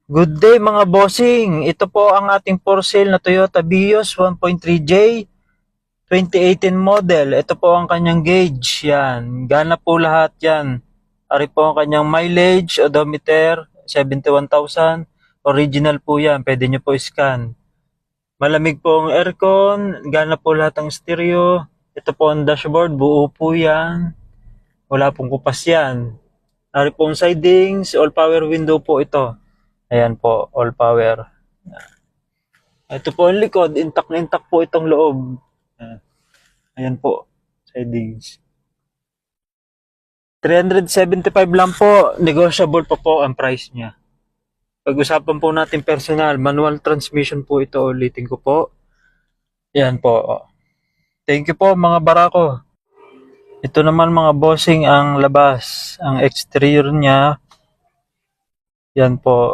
Good day mga bossing! Ito po ang ating for sale na Toyota Vios 1.3J 2018 model. Ito po ang kanyang gauge. Yan. Gana po lahat yan. Ari po ang kanyang mileage, odometer, 71,000. Original po yan. Pwede nyo po scan. Malamig po ang aircon. Gana po lahat ang stereo. Ito po ang dashboard. Buo po yan. Wala pong kupas yan. Ari po ang sidings. All power window po ito. Ayan po, all power. Ito po ang likod, intact na intact po itong loob. Ayan po, sidings. 375 lang po, negotiable pa po ang price niya. Pag-usapan po natin personal, manual transmission po ito, ulitin ko po. Ayan po. Thank you po mga barako. Ito naman mga bossing ang labas, ang exterior niya. Yan po.